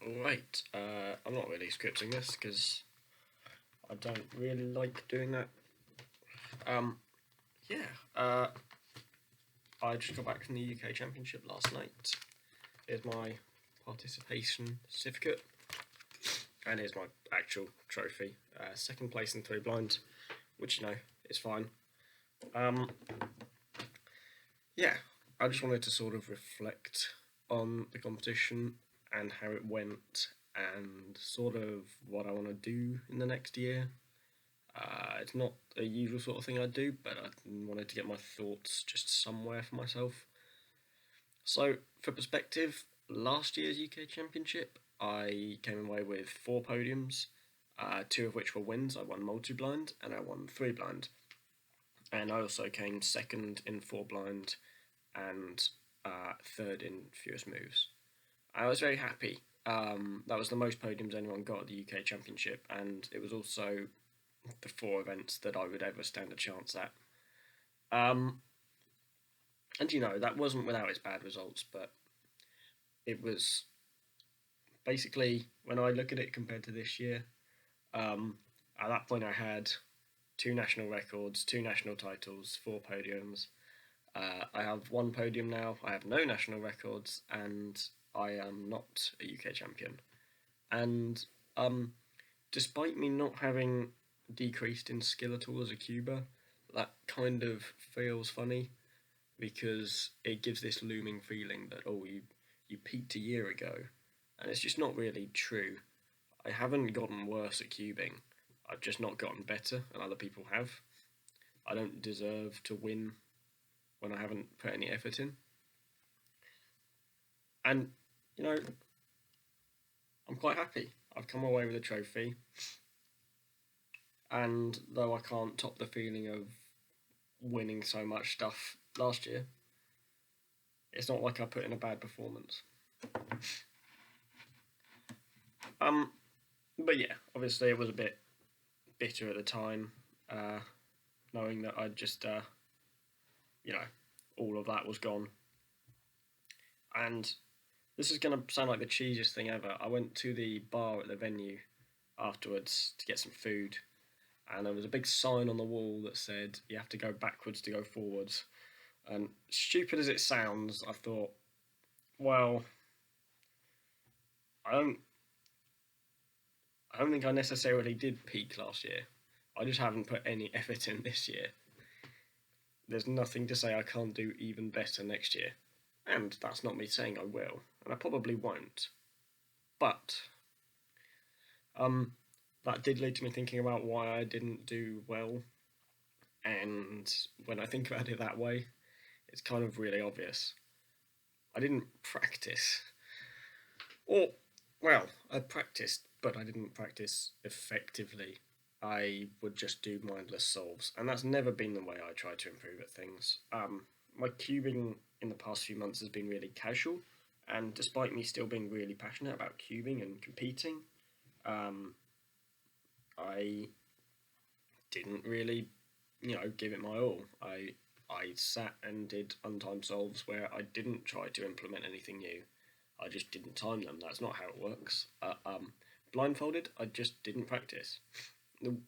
Right, I'm not really scripting this because I don't really like doing that. Um, yeah, I just got back from the UK Championship last night. Here's my participation certificate, and here's my actual trophy. Second place in three blind, which is fine. Um, yeah, I just wanted to sort of reflect on the competition and how it went, and sort of what I want to do in the next year. It's not a usual sort of thing I do, but I wanted to get my thoughts just somewhere for myself. So, for perspective, last year's UK Championship, I came away with four podiums, two of which were wins. I won multi blind and I won three blind. And I also came second in four blind and third in fewest moves. I was very happy. That was the most podiums anyone got at the UK Championship, and it was also the four events that I would ever stand a chance at. Um, and that wasn't without its bad results, but it was basically, when I look at it compared to this year, at that point I had two national records, two national titles, four podiums. I have one podium now, I have no national records, and I am not a UK champion. And despite me not having decreased in skill at all as a cuber, that kind of feels funny because it gives this looming feeling that you peaked a year ago, and it's just not really true. I haven't gotten worse at cubing. I've just not gotten better, and other people have. I don't deserve to win when I haven't put any effort in. And you know, I'm quite happy. I've come away with a trophy, and though I can't top the feeling of winning so much stuff last year, it's not like I put in a bad performance. But yeah, obviously it was a bit bitter at the time, knowing that I'd just, all of that was gone. And this is going to sound like the cheesiest thing ever. I went to the bar at the venue afterwards to get some food, and there was a big sign on the wall that said you have to go backwards to go forwards. And stupid as it sounds, I thought, well, I don't, I don't think I necessarily did peak last year. I just haven't put any effort in this year. There's nothing to say I can't do even better next year. And that's not me saying I will, and I probably won't. But that did lead to me thinking about why I didn't do well. And when I think about it that way, it's kind of really obvious. I didn't practice. Or, well, I practiced, but I didn't practice effectively. I would just do mindless solves, and that's never been the way I try to improve at things. My cubing in the past few months has been really casual, and despite me still being really passionate about cubing and competing, I didn't really, give it my all. I sat and did untimed solves where I didn't try to implement anything new. I just didn't time them. That's not how it works. Blindfolded, I just didn't practice.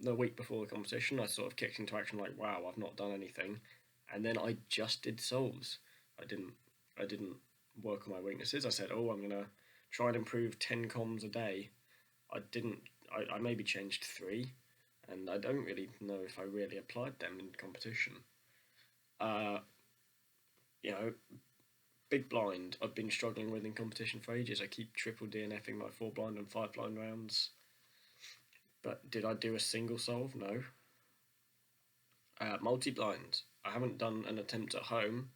The week before the competition, I sort of kicked into action like, wow, I've not done anything, and then I just did solves. I didn't work on my weaknesses. I said, oh, I'm gonna try and improve 10 comms a day. I didn't. I maybe changed three, and I don't really know if I really applied them in competition. Uh, you know, big blind. I've been struggling with in competition for ages. I keep triple DNFing my four blind and five blind rounds. But did I do a single solve? No. Multi blind. I haven't done an attempt at home.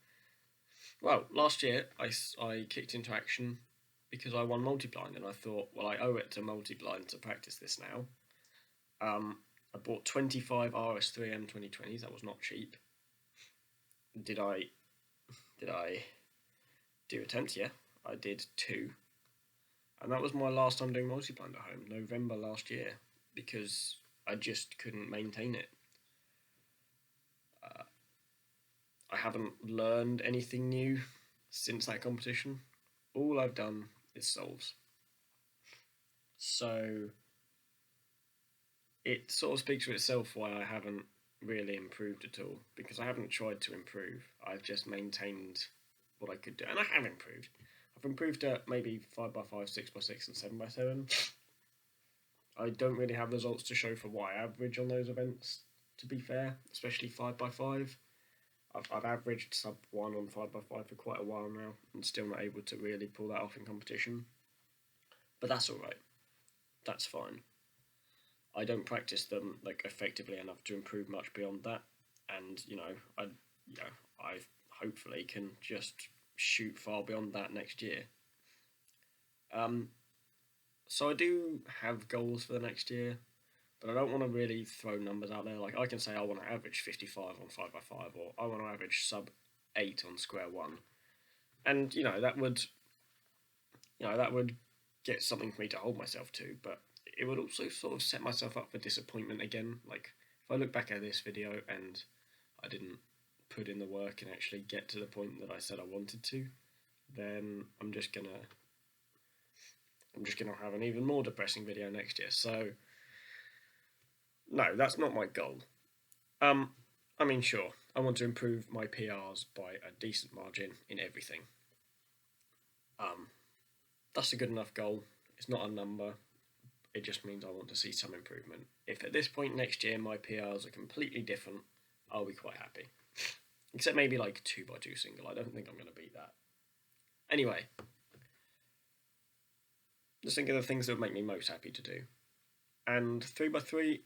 Well, last year I kicked into action because I won multi blind, and I thought, well, I owe it to multi blind to practice this now. I bought 25 RS3M 2020s. That was not cheap. Did I do attempts? Yeah, I did two, and that was my last time doing multi blind at home, November last year, because I just couldn't maintain it. I haven't learned anything new since that competition. All I've done is solves. So it sort of speaks for itself why I haven't really improved at all, because I haven't tried to improve. I've just maintained what I could do, and I have improved. I've improved at maybe 5x5, 6x6, and 7x7. I don't really have results to show for what I average on those events, to be fair, especially 5x5. I've averaged sub 1 on 5x5 for quite a while now, and still not able to really pull that off in competition. But that's alright. That's fine. I don't practice them like effectively enough to improve much beyond that, and I hopefully can just shoot far beyond that next year. So I do have goals for the next year, but I don't want to really throw numbers out there. Like I can say I want to average 55 on 5x5, or I want to average sub 8 on square one, and that would get something for me to hold myself to, but it would also sort of set myself up for disappointment again. Like if I look back at this video and I didn't put in the work and actually get to the point that I said I wanted to, then I'm just gonna have an even more depressing video next year. So no, that's not my goal. I mean, sure, I want to improve my PRs by a decent margin in everything. That's a good enough goal. It's not a number. It just means I want to see some improvement. If at this point next year my PRs are completely different, I'll be quite happy. Except maybe like 2x2 single. I don't think I'm going to beat that. Anyway, just think of the things that would make me most happy to do. And 3x3,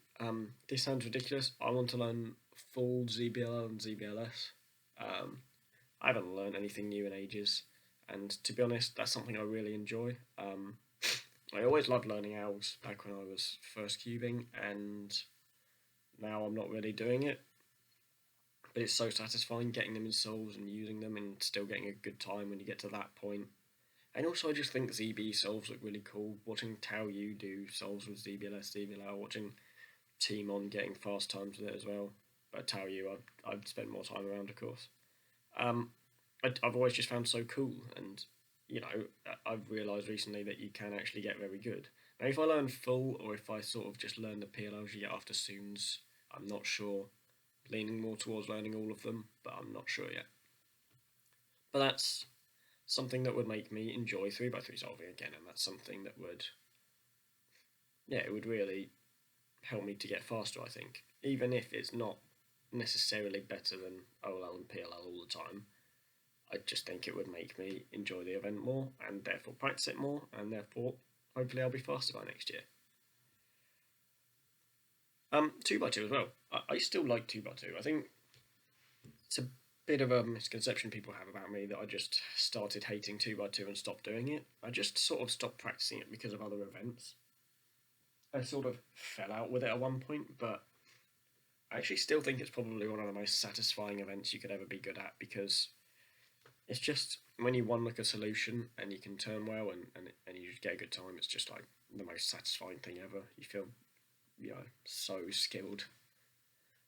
this sounds ridiculous. I want to learn full ZBLL and ZBLS. I haven't learned anything new in ages, and to be honest, that's something I really enjoy. I always loved learning ALGs back when I was first cubing, and now I'm not really doing it. But it's so satisfying getting them in solves and using them and still getting a good time when you get to that point. And also I just think ZB solves look really cool. Watching Tao Yu do solves with ZBLS, ZBLL, watching Timon getting fast times with it as well. But Tao Yu, I've spent more time around, of course. I've always just found so cool, and I've realised recently that you can actually get very good. Now, if I learn full, or if I sort of just learn the PLLs you get after Soons, I'm not sure. Leaning more towards learning all of them, but I'm not sure yet. But that's something that would make me enjoy 3x3 solving again, and that's something that would, it would really help me to get faster, I think. Even if it's not necessarily better than OLL and PLL all the time, I just think it would make me enjoy the event more, and therefore practice it more, and therefore hopefully I'll be faster by next year. 2x2 as well. I still like 2x2. I think it's a bit of a misconception people have about me that I just started hating 2x2 and stopped doing it. I just sort of stopped practicing it because of other events. I sort of fell out with it at one point, but I actually still think it's probably one of the most satisfying events you could ever be good at, because it's just when you one look a solution and you can turn well and you just get a good time, it's just like the most satisfying thing ever. You feel, so skilled.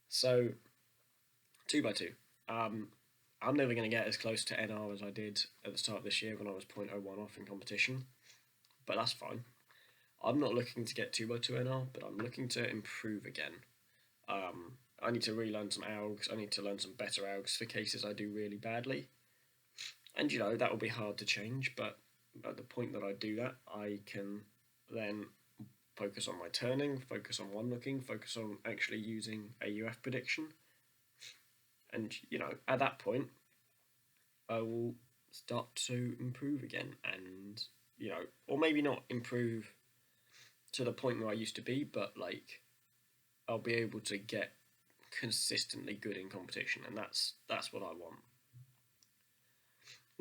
So 2x2. I'm never going to get as close to NR as I did at the start of this year when I was 0.01 off in competition, but that's fine. I'm not looking to get 2x2 NR, but I'm looking to improve again. I need to relearn some ALGs, I need to learn some better ALGs for cases I do really badly. And that will be hard to change, but at the point that I do that, I can then focus on my turning, focus on one looking, focus on actually using a UF prediction. And, at that point, I will start to improve again, and, or maybe not improve to the point where I used to be, but, I'll be able to get consistently good in competition, and that's what I want.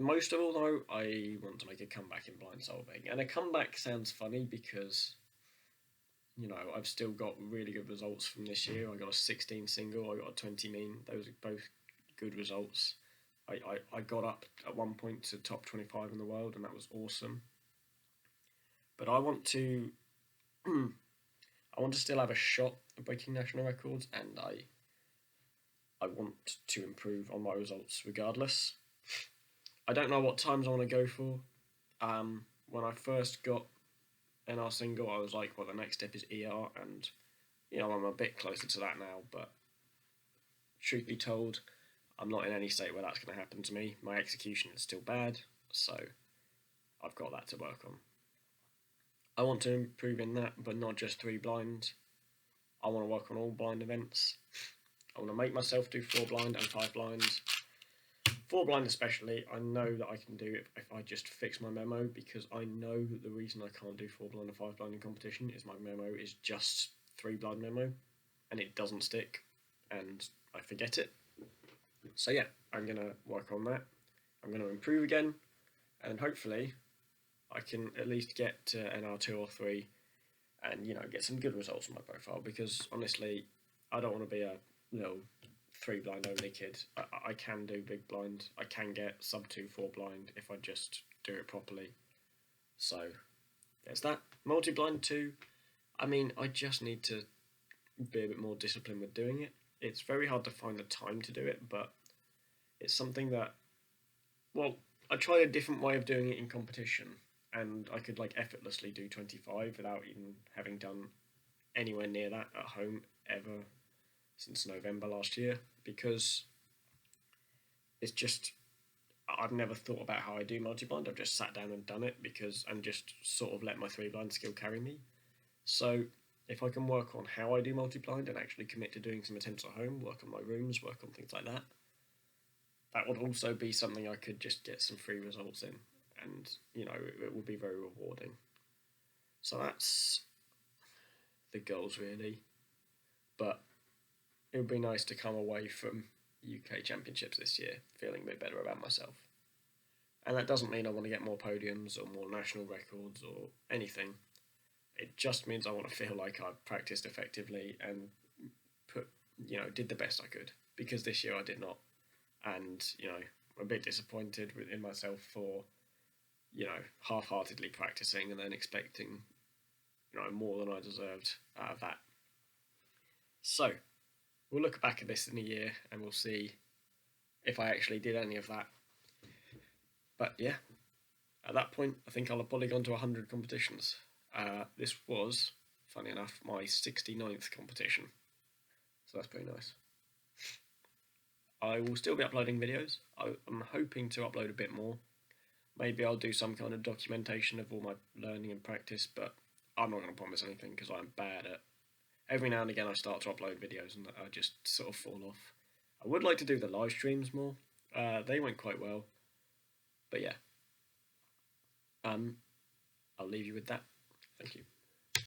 Most of all, though, I want to make a comeback in blind solving, and a comeback sounds funny because, I've still got really good results from this year. I got a 16 single, I got a 20 mean. Those are both good results. I got up at one point to top 25 in the world, and that was awesome. But I want to, still have a shot at breaking national records, and I want to improve on my results regardless. I don't know what times I want to go for. When I first got NR single, I was like, well, the next step is ER, and I'm a bit closer to that now. But truth be told, I'm not in any state where that's going to happen to me. My execution is still bad, so I've got that to work on. I want to improve in that, but not just 3 blind. I want to work on all blind events. I want to make myself do 4 blind and 5 blind. 4 blind especially, I know that I can do it if I just fix my memo, because I know that the reason I can't do 4 blind and 5 blind in competition is my memo is just 3 blind memo, and it doesn't stick, and I forget it. So yeah, I'm going to work on that. I'm going to improve again, and hopefully I can at least get to NR2 or 3 and, get some good results on my profile, because honestly, I don't want to be a little 3 blind only kid. I can do big blind. I can get sub 2, 4 blind if I just do it properly. So there's that. Multi blind 2, I mean, I just need to be a bit more disciplined with doing it. It's very hard to find the time to do it, but it's something that, well, I tried a different way of doing it in competition, and I could effortlessly do 25 without even having done anywhere near that at home ever since November last year, because it's just, I've never thought about how I do multi-blind. I've just sat down and done it and just sort of let my 3 blind skill carry me. So if I can work on how I do multi-blind and actually commit to doing some attempts at home, work on my rooms, work on things like that, that would also be something I could just get some free results in, and it would be very rewarding. So that's the goals really, but it would be nice to come away from UK Championships this year feeling a bit better about myself. And that doesn't mean I want to get more podiums or more national records or anything. It just means I want to feel like I've practiced effectively and did the best I could, because this year I did not. And, I'm a bit disappointed in myself for, half-heartedly practicing and then expecting, more than I deserved out of that. So, we'll look back at this in a year and we'll see if I actually did any of that. But yeah, at that point, I think I'll have probably gone to 100 competitions. This was, funny enough, my 69th competition. So that's pretty nice. I will still be uploading videos. I'm hoping to upload a bit more. Maybe I'll do some kind of documentation of all my learning and practice, but I'm not going to promise anything because I'm bad at... Every now and again I start to upload videos and I just sort of fall off. I would like to do the live streams more. They went quite well. But yeah. I'll leave you with that. Thank you.